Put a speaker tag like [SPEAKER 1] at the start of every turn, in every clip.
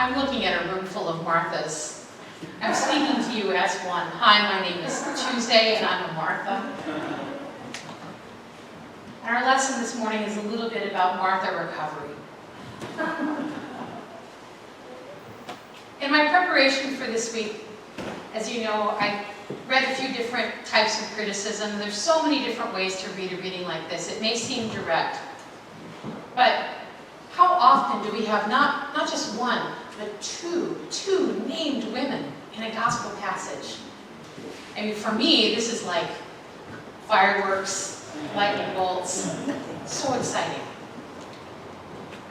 [SPEAKER 1] I'm looking at a room full of Marthas. I'm speaking to you as one. Hi, my name is Tuesday, and I'm a Martha. And our lesson this morning is a little bit about Martha recovery. In my preparation for this week, as you know, I read a few different types of criticism. There's so many different ways to read a reading like this. It may seem direct, but how often do we have not just one, but two named women in a gospel passage? I mean, for me, this is like fireworks, lightning bolts, so exciting.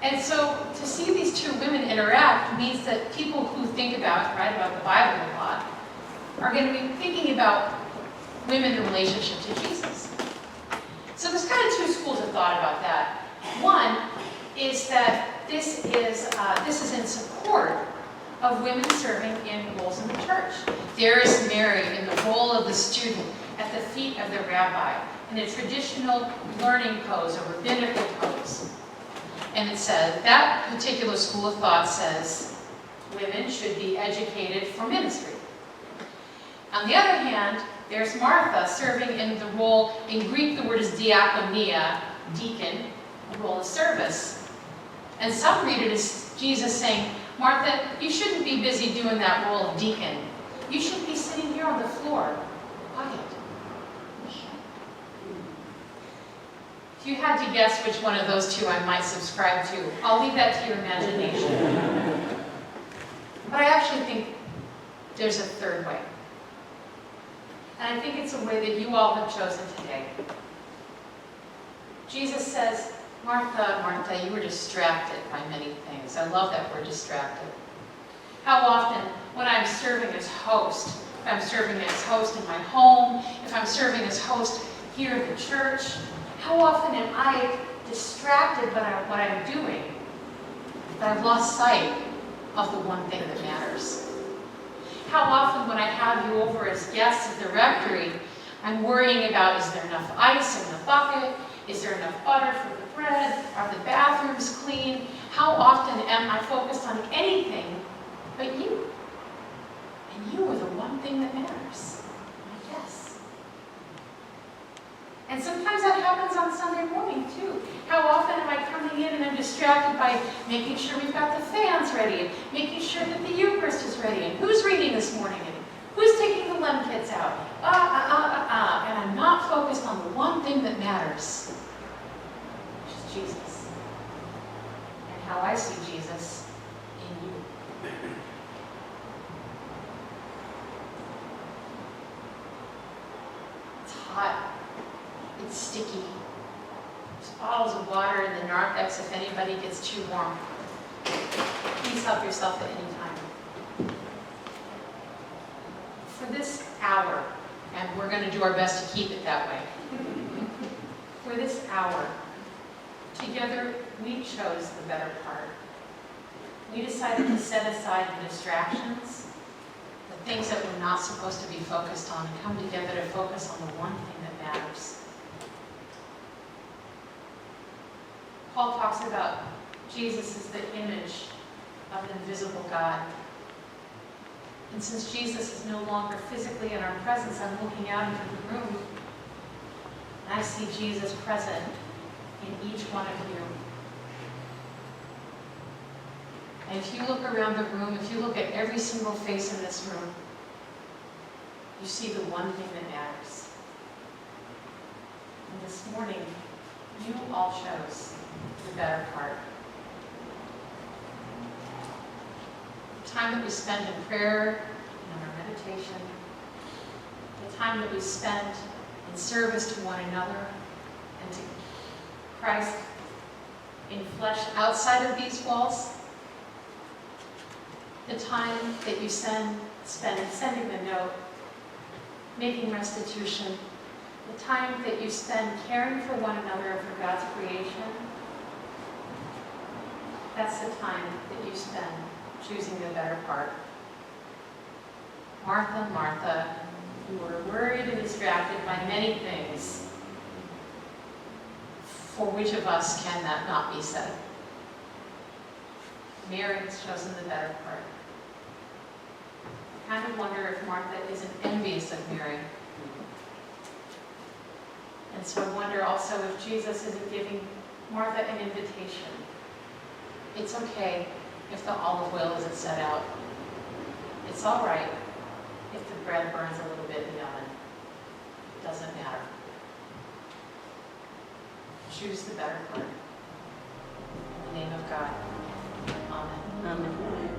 [SPEAKER 1] And so to see these two women interact means that people who write about the Bible a lot, are going to be thinking about women in relationship to Jesus. So there's kind of two schools of thought about that. One is that this is in support of women serving in roles in the church. There is Mary in the role of the student at the feet of the rabbi in a traditional learning pose, a rabbinical pose. And it says, that particular school of thought says women should be educated for ministry. On the other hand, there's Martha serving in the role, in Greek the word is diakonia, deacon, the role of service. And some read it as Jesus saying, Martha, you shouldn't be busy doing that role of deacon. You should be sitting here on the floor, quiet. If you had to guess which one of those two I might subscribe to, I'll leave that to your imagination. But I actually think there's a third way. And I think it's a way that you all have chosen today. Jesus says, Martha, Martha, you were distracted by many things. I love that word, distracted. How often, when I'm serving as host, if I'm serving as host in my home, if I'm serving as host here in the church, how often am I distracted by what I'm doing, that I've lost sight of the one thing that matters? How often when I have you over as guests at the rectory, I'm worrying about, is there enough ice in the bucket? Is there enough butter for the bread? Are the bathrooms clean? How often am I focused on anything but you? And you are the one thing that matters, I guess. And sometimes that happens on Sunday morning too. How often am I coming in and I'm distracted by making sure we've got the fans ready, and making sure that the Eucharist is ready, and who's reading this morning, and who's taking the lem kits out, and I'm not focused on the one thing that matters, which is Jesus, and how I see Jesus in you. It's hot. It's sticky. There's bottles of water in the narthex if anybody gets too warm. Please help yourself at any time. For this hour, and we're going to do our best to keep it that way, for this hour, together we chose the better part. We decided to set aside the distractions, the things that we're not supposed to be focused on, and come together to focus on the one thing that matters. Paul talks about Jesus as the image of an invisible God. And since Jesus is no longer physically in our presence, I'm looking out into the room, and I see Jesus present in each one of you. And if you look around the room, if you look at every single face in this room, you see the one thing that matters. And this morning, you all chose the better part. The time that we spend in prayer, in our meditation, the time that we spend in service to one another and to Christ in flesh outside of these walls, the time that you spend sending the note, making restitution, the time that you spend caring for one another and for God's creation, that's the time that you spend choosing the better part. Martha, Martha, you are worried and distracted by many things. For which of us can that not be said? Mary has chosen the better part. I kind of wonder if Martha isn't envious of Mary. And so I wonder also if Jesus isn't giving Martha an invitation. It's okay if the olive oil isn't set out. It's all right if the bread burns a little bit in the oven. It doesn't matter. Choose the better part. In the name of God. Amen.
[SPEAKER 2] Amen.